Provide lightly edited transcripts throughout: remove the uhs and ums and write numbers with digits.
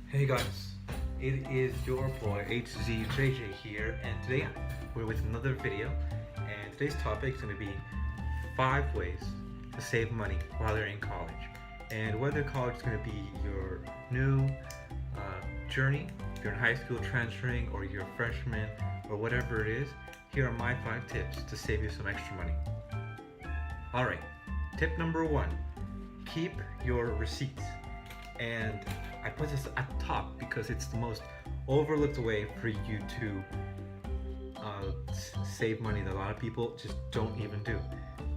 Hey guys, it is your boy HZJJ here, and today we're with another video. And today's topic is going to be 5 ways to save money while you're in college. And whether college is going to be your new journey, if you're in high school transferring, or you're a freshman, or whatever it is, here are my 5 tips to save you some extra money. Alright, tip number 1, keep your receipts. And I put this at the top because it's the most overlooked way for you to save money that a lot of people just don't even do.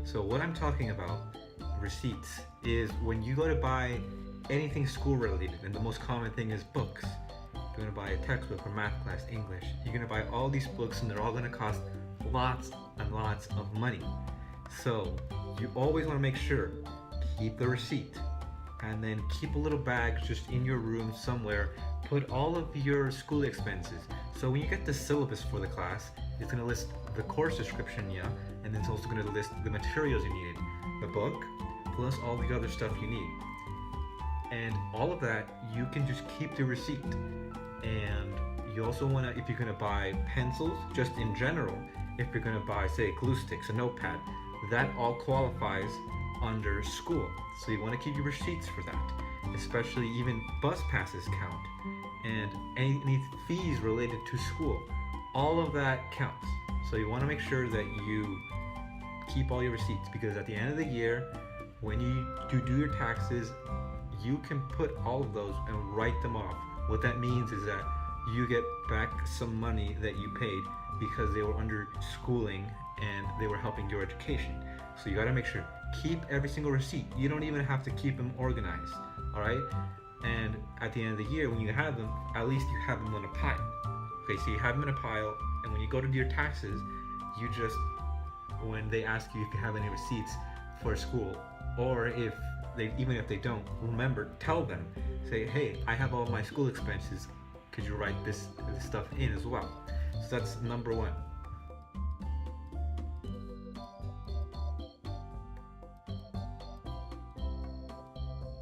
So what I'm talking about, receipts, is when you go to buy anything school related, and the most common thing is books. You're going to buy a textbook for math class, English. You're going to buy all these books and they're all going to cost lots and lots of money. So you always want to make sure, keep the receipt. And then keep a little bag just in your room somewhere. Put all of your school expenses. So when you get the syllabus for the class, it's going to list the course description, yeah, and then it's also going to list the materials you needed, the book, plus all the other stuff you need. And all of that, you can just keep the receipt. And you also want to, if you're going to buy pencils, just in general, if you're going to buy, say, glue sticks, a notepad, that all qualifies under school. So you want to keep your receipts for that, especially even bus passes count, and any fees related to school, all of that counts. So you want to make sure that you keep all your receipts, because at the end of the year, when you do your taxes, you can put all of those and write them off. What that means is that you get back some money that you paid because they were under schooling and they were helping your education. So you got to make sure, keep every single receipt. You don't even have to keep them organized, all right? And at the end of the year, when you have them, at least you have them in a pile. Okay, so you have them in a pile, and when you go to do your taxes, you just, when they ask you if you have any receipts for school, or even if they don't, remember, tell them, say, hey, I have all my school expenses. Could you write this stuff in as well? So that's number 1.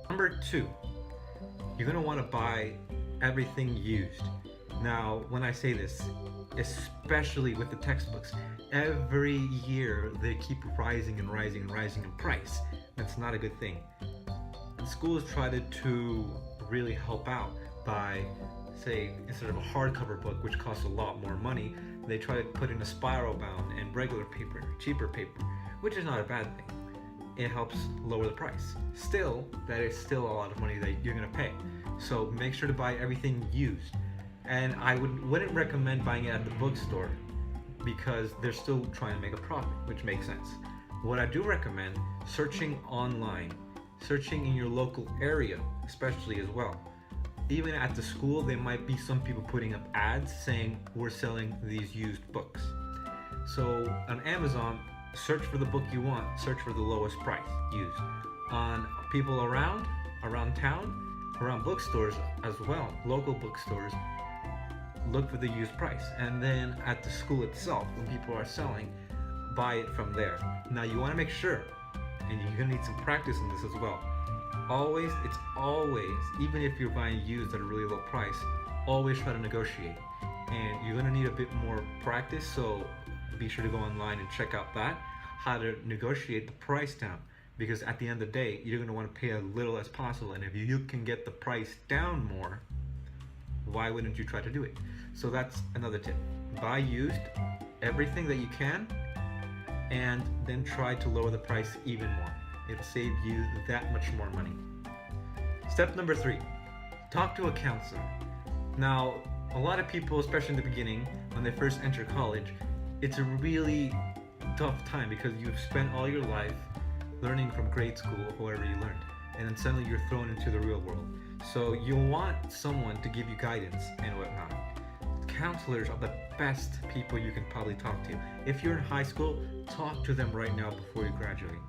Number 2, you're going to want to buy everything used. Now, when I say this, especially with the textbooks, every year they keep rising and rising and rising in price. That's not a good thing. And schools try to really help out by, say, instead of a hardcover book, which costs a lot more money, they try to put in a spiral bound and regular paper, cheaper paper, which is not a bad thing. It helps lower the price. Still, that is still a lot of money that you're gonna pay. So make sure to buy everything used. And I wouldn't recommend buying it at the bookstore because they're still trying to make a profit, which makes sense. What I do recommend, searching online, searching in your local area, especially as well. Even at the school, there might be some people putting up ads saying we're selling these used books. So on Amazon, search for the book you want, search for the lowest price used. On people around town, around bookstores as well, local bookstores, look for the used price. And then at the school itself, when people are selling, buy it from there. Now you want to make sure, and you're going to need some practice in this as well, it's always, even if you're buying used at a really low price, always try to negotiate. And you're going to need a bit more practice, so be sure to go online and check out how to negotiate the price down, because at the end of the day, you're going to want to pay as little as possible, and if you can get the price down more, why wouldn't you try to do it? So that's another tip. Buy used, everything that you can, and then try to lower the price even more. It'll save you that much more money. Step number 3, talk to a counselor. Now, a lot of people, especially in the beginning, when they first enter college, it's a really tough time because you've spent all your life learning from grade school or wherever you learned, and then suddenly you're thrown into the real world. So you want someone to give you guidance and whatnot. Counselors are the best people you can probably talk to. If you're in high school, talk to them right now before you graduate.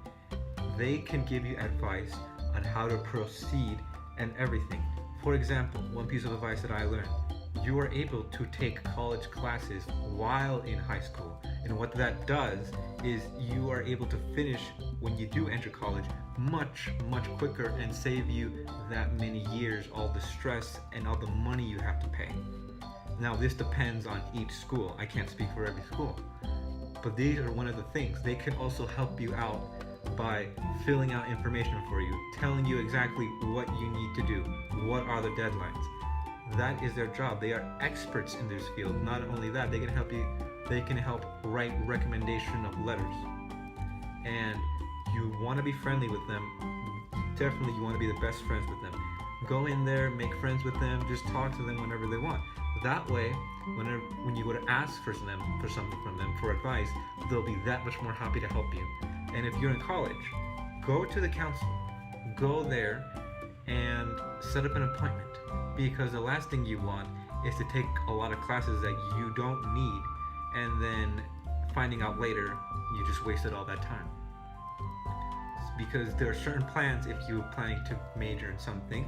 They can give you advice on how to proceed and everything. For example, one piece of advice that I learned, you are able to take college classes while in high school. And what that does is you are able to finish when you do enter college much quicker and save you that many years, all the stress and all the money you have to pay. Now this depends on each school. I can't speak for every school, but these are one of the things. They can also help you out by filling out information for you, telling you exactly what you need to do, what are the deadlines. That is their job. They are experts in this field. Not only that, they can help write recommendation of letters. And you want to be friendly with them. Definitely you want to be the best friends with them. Go in there, make friends with them, just talk to them whenever they want. That way, when you go to ask for something from them, for advice, they'll be that much more happy to help you. And if you're in college, go to the counselor. Go there and set up an appointment, because the last thing you want is to take a lot of classes that you don't need and then finding out later you just wasted all that time. Because there are certain plans if you're planning to major in something,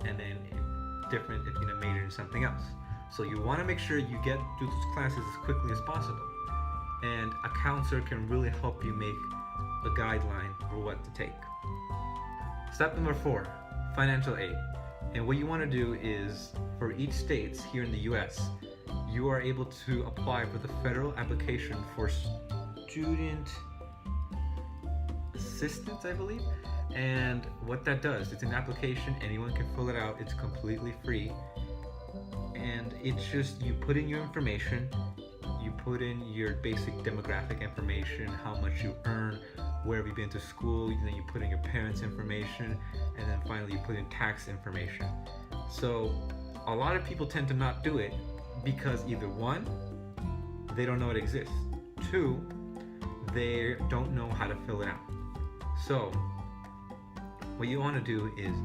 and then different if you're going to major in something else. So you want to make sure you get through those classes as quickly as possible. And a counselor can really help you make a guideline for what to take. Step number 4, financial aid. And what you want to do is, for each state here in the US, you are able to apply for the federal application for student assistance, I believe. And what that does, it's an application, anyone can fill it out, it's completely free. And it's just, you put in your information, you put in your basic demographic information, how much you earn, where have you been to school, and then you put in your parents' information, and then finally you put in tax information. So a lot of people tend to not do it because either 1, they don't know it exists, 2, they don't know how to fill it out. So what you want to do is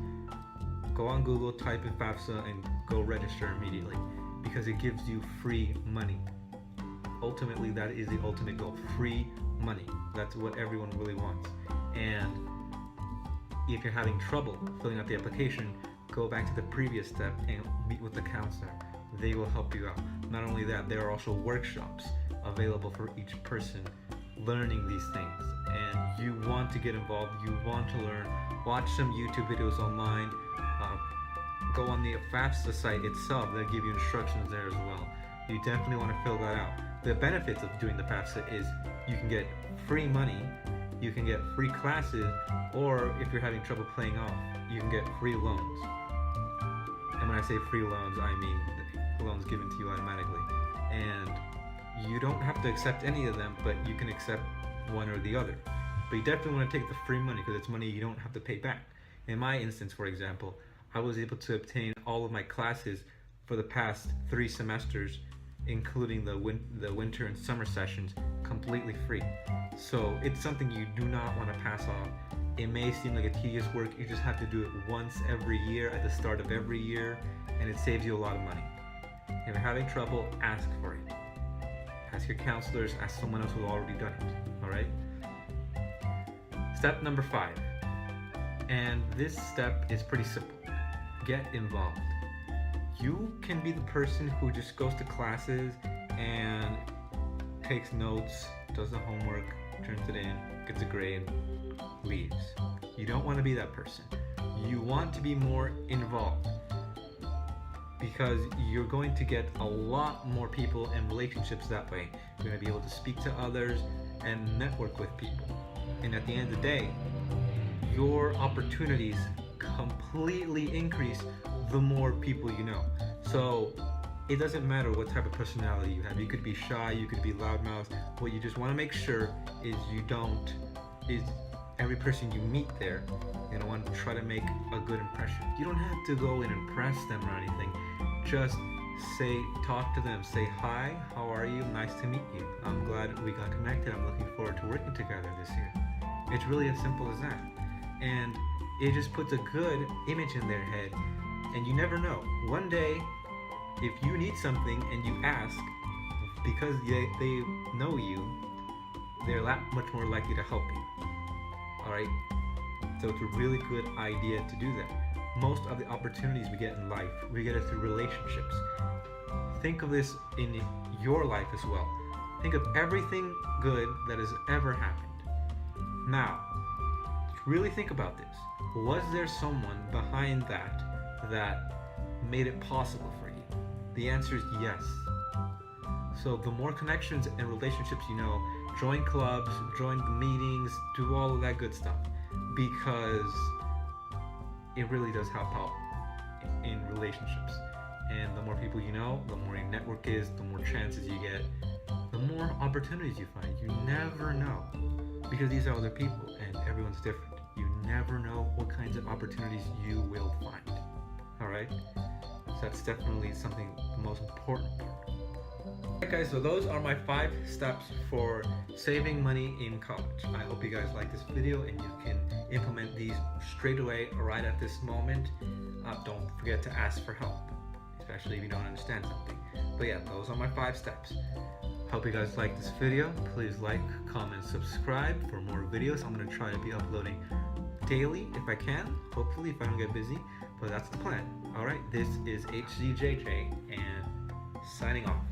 go on Google, type in FAFSA, and go register immediately, because it gives you free money. Ultimately, that is the ultimate goal, free money. That's what everyone really wants. And if you're having trouble filling out the application, go back to the previous step and meet with the counselor. They will help you out. Not only that, there are also workshops available for each person learning these things. And you want to get involved, you want to learn, watch some YouTube videos online, go on the FAFSA site itself, they'll give you instructions there as well. You definitely want to fill that out. The benefits of doing the FAFSA is you can get free money, you can get free classes, or if you're having trouble paying off, you can get free loans. And when I say free loans, I mean the loans given to you automatically. And you don't have to accept any of them, but you can accept one or the other. But you definitely want to take the free money, because it's money you don't have to pay back. In my instance, for example, I was able to obtain all of my classes for the past 3 semesters, including the winter and summer sessions, completely free. So it's something you do not want to pass off. It may seem like a tedious work. You just have to do it once every year at the start of every year, and it saves you a lot of money. If you're having trouble, ask for it. Ask your counselors, ask someone else who's already done it, all right? Step number 5, and this step is pretty simple. Get involved. You can be the person who just goes to classes and takes notes, does the homework, turns it in, gets a grade, leaves. You don't want to be that person. You want to be more involved, because you're going to get a lot more people and relationships that way. You're going to be able to speak to others and network with people. And at the end of the day, your opportunities completely increase the more people you know. So it doesn't matter what type of personality you have. You could be shy, you could be loudmouth. What you just want to make sure is every person you meet there, you know, want to try to make a good impression. You don't have to go and impress them or anything. Just talk to them, say hi, how are you, nice to meet you. I'm glad we got connected, I'm looking forward to working together this year. It's really as simple as that. And it just puts a good image in their head, and you never know. One day, if you need something and you ask, because they know you, they're much more likely to help you. Alright? So it's a really good idea to do that. Most of the opportunities we get in life, we get it through relationships. Think of this in your life as well. Think of everything good that has ever happened. Now, Really think about this. Was there someone behind that made it possible for you? The answer is yes. So the more connections and relationships you know, join clubs, join the meetings, do all of that good stuff, because it really does help out in relationships. And the more people you know, the more your network is, the more chances you get, the more opportunities you find. You never know, because these are other people and everyone's different. You never know what kinds of opportunities you will find. All right? So that's definitely something, the most important part. Alright guys, so those are my 5 steps for saving money in college. I hope you guys like this video and you can implement these straight away right at this moment. Don't forget to ask for help, especially if you don't understand something. But yeah, those are my 5 steps. Hope you guys like this video. Please like, comment, subscribe for more videos. I'm going to try to be uploading daily if I can, hopefully if I don't get busy, but that's the plan. Alright, this is HZJJ and signing off.